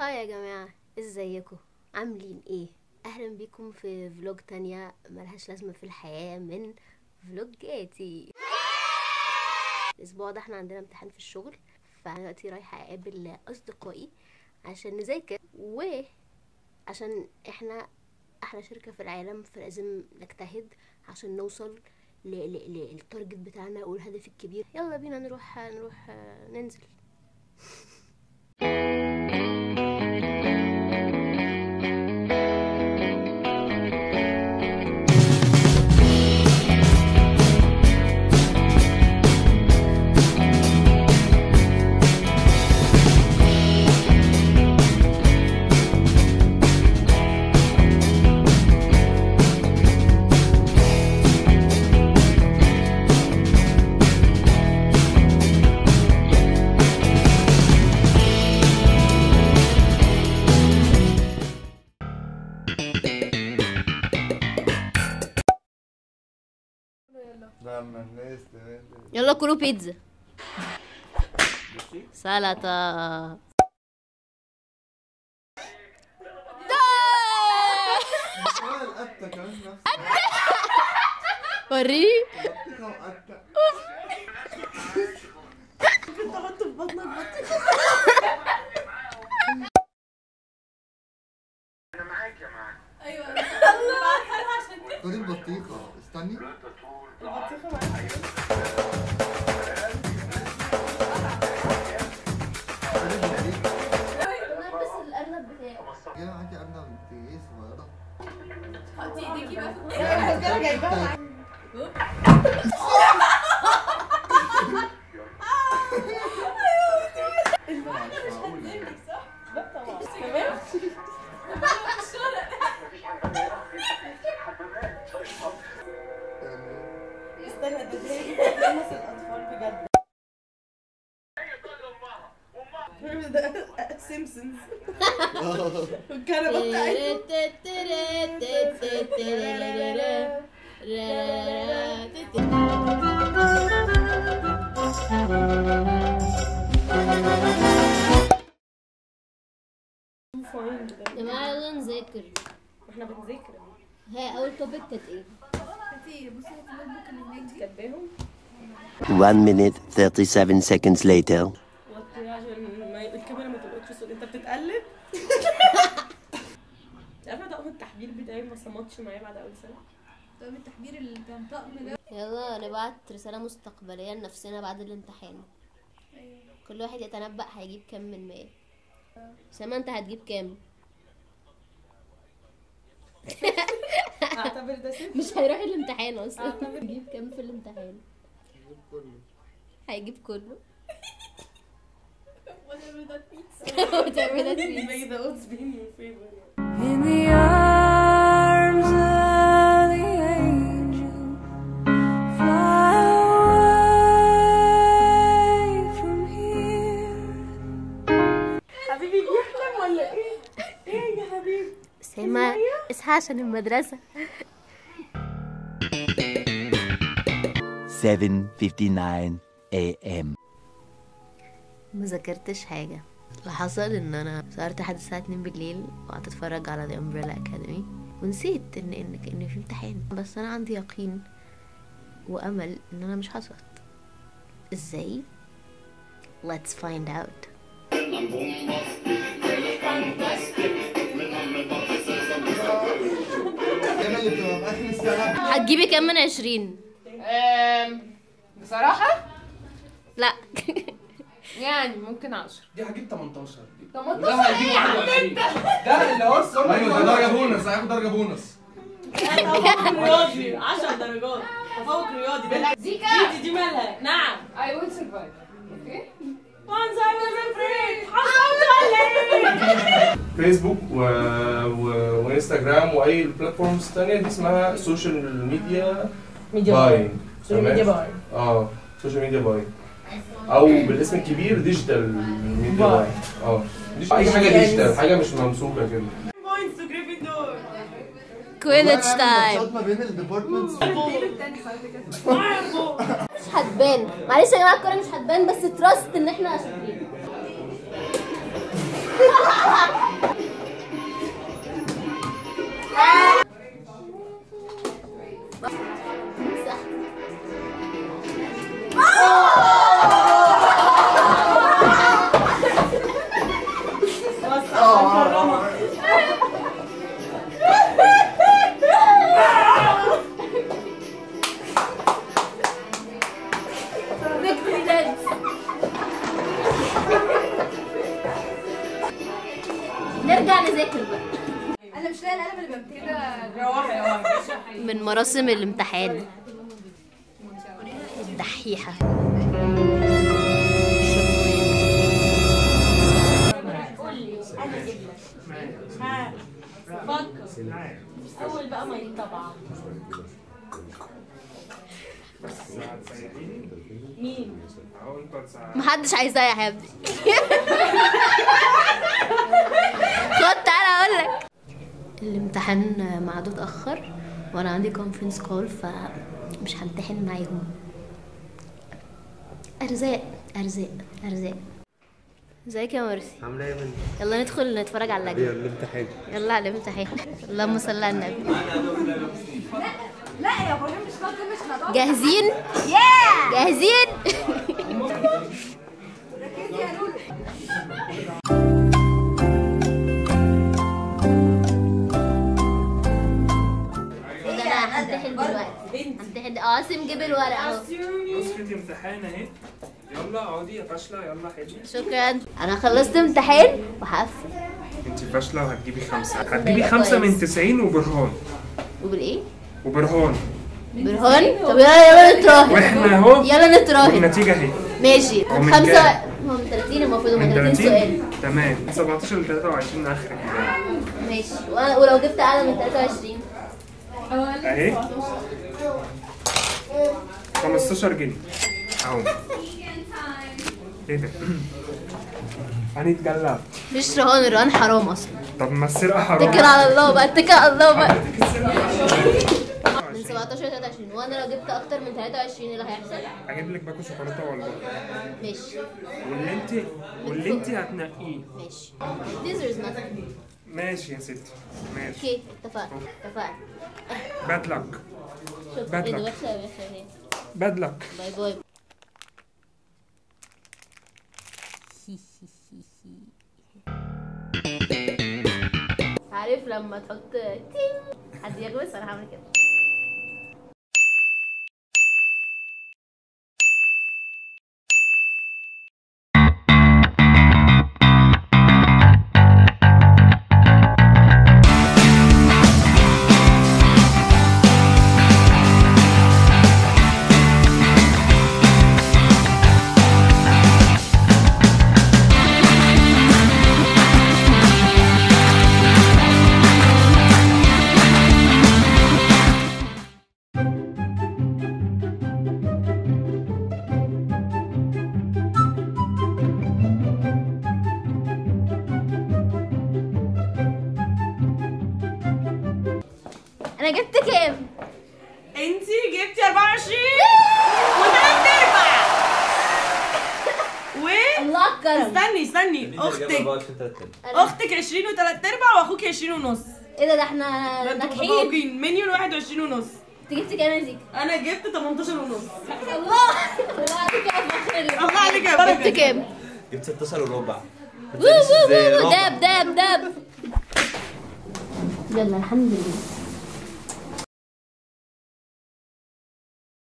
هاي يا جماعة، ازيكم؟ عاملين ايه؟ اهلا بيكم في فلوج تانية ملهاش لازمة في الحياة من فلوجاتي. الاسبوع ده احنا عندنا امتحان في الشغل، فانا دلوقتي رايحة اقابل اصدقائي عشان نذاكر، وعشان احنا احلى شركة في العالم فلازم نجتهد عشان نوصل للتارجت بتاعنا والهدف الكبير. يلا بينا نروح ننزل. يلا كلوا بيتزا سلطة. وريني. ممكن تحط في بطنك بطيخة. انا معاك يا معاك. ايوه الله عشان كده. خدي البطيخة، استني. البطيخة معاك. بس الأرنب بتاعي يا معاكي أرنب انت ايه صغيرة؟ حطي ايديكي بقى في الكاميرا. انا جايباها استنى ده بيلمس الاطفال بجد. ده سيمبسونز والكنبه يا جماعة يلا نذاكر. احنا بنذاكر. هي أول توبيك كانت ايه؟ بصي هاتي النوت بوك اللي هناك دي كاتباهم. 1 minute 37 seconds later. وطيها عشان الكاميرا ما تلقطش صوت. انت بتتقلب. عارفه طقم التحبير بتاعي ما صمتش معايا بعد اول سنه. طقم التحبير اللي كان طقم ده. يلا نبعت رسالة مستقبلية لنفسنا بعد الامتحان. كل واحد يتنبأ هيجيب كام من 100. سما انت هتجيب كام؟ اعتبر ده صفر. مش هيروح الامتحان اصلا. هيجيب كام في الامتحان؟ هيجيب كله. whatever that means. whatever that means. May the odds be in your favor. In the arms of the angel, fly away from here. حبيبي بيحلم ولا ايه؟ ايه يا حبيبي؟ سما اصحى عشان المدرسة. 7:59 a.m. ما ذاكرتش حاجة. اللي حصل ان انا سهرت لحد الساعة 2 بالليل وقعدت اتفرج على The Umbrella Academy ونسيت ان في امتحان، بس انا عندي يقين وامل ان انا مش هسقط. ازاي؟ Let's find out. انا اللي بتبقى في آخر السنة. هتجيبي كام من 20؟ بصراحة لا. يعني ممكن 10. دي هجيب 18 دي. 18 ده هيجيب 21. ده اللي هو الصوره. ايوه ده درجه بونص، هياخد درجه بونص. تفوق رياضي 10 درجات. تفوق رياضي ده. دي كام؟ دي مالها؟ نعم. I will survive. Okay. Once I was afraid. حصلت عليه. فيسبوك وانستجرام واي بلاتفورمز ثانيه دي اسمها سوشيال ميديا باين. سوشيال ميديا باين. سوشيال ميديا باين او بالاسم الكبير ديجيتال ميديا باين. اي حاجه ديجيتال، حاجه مش ممسوكه كده. بوينتس تو جريفندور. كويديتش تايم. ما بين الديبارتمنتس. مش هتبان، معلش يا جماعة الكورة مش هتبان، بس تراست ان احنا شاطرين. نرجع نذاكر بقى. انا مش لاقي القلم اللي بمتحن كده. من مراسم الامتحان الدحيحة. اول بقى مي طبعا. مين؟ محدش عايزاه يا حبيبي. خد تعالى اقولك. الامتحان ميعاده اتأخر وانا عندي كونفرنس كول فمش همتحن معاهم. ارزاق ارزاق ارزاق. ازيك يا مرسي؟ عامله ايه يا بنتي؟ يلا ندخل نتفرج على اللجنة. الامتحان. يلا على الامتحان. اللهم صل على النبي. لا يا ابراهيم مش خاطر مش نضاف. جاهزين؟ جاهزين؟ ركزي يا لولو. ده انا همتحن دلوقتي. همتحن. عاصم جيب الورقة اهو. نسخة امتحان اهي. يلا اقعدي يا فاشلة، يلا حلي. شكرا. انا خلصت امتحان وهقفل. انتي فاشلة وهتجيبي 5. هتجيبي 5 من 90 وبرهان. وبالايه؟ وبرهان. برهان؟ طب يلا نتراهن. واحنا اهو. يلا نتراهن. والنتيجة اهي. ماشي. هو من 5 كام؟ هو من 30 المفروض. هم من 30 سؤال. تمام. 17 ل 23 اخرك. ماشي. ولو جبت اعلى من 23 اهي 15 جنيه اهو. ايه ده؟ هنتجلى. مش رهان. الرهان حرام اصلا. طب ما السرقة حرام. اتكل على الله بقى. اتكل على الله بقى. من 17 ل 23. وانا لو جبت اكتر من 23 ايه اللي هيحصل؟ هجيب لك باكو شوكولاته والله. ماشي. واللي انت هتنقيه. ماشي. ديزرز مثلا. ماشي يا ستي. ماشي. اوكي اتفقنا. اتفقنا. باد لك. شكرا. Bad ايه ده؟ luck. وحشه يا وحشه. باد لك. باي باي. عارف لما تحط تين حد يغمس؟ انا هعمل كده. انا جبت كام؟ انتي جبتي 24 و3 ارباع. الله اكرم. استني اختك 20 و3 ارباع واخوك 20 ونص. ايه ده احنا ناجحين. متفوقين. منيون 21 ونص. انت جبت كام يا زيكا؟ انا جبت 18 ونص. الله عليك يا فخر. الله عليك يا فخر. جبت كام؟ جبت 16 وربع. داب. يلا الحمد لله.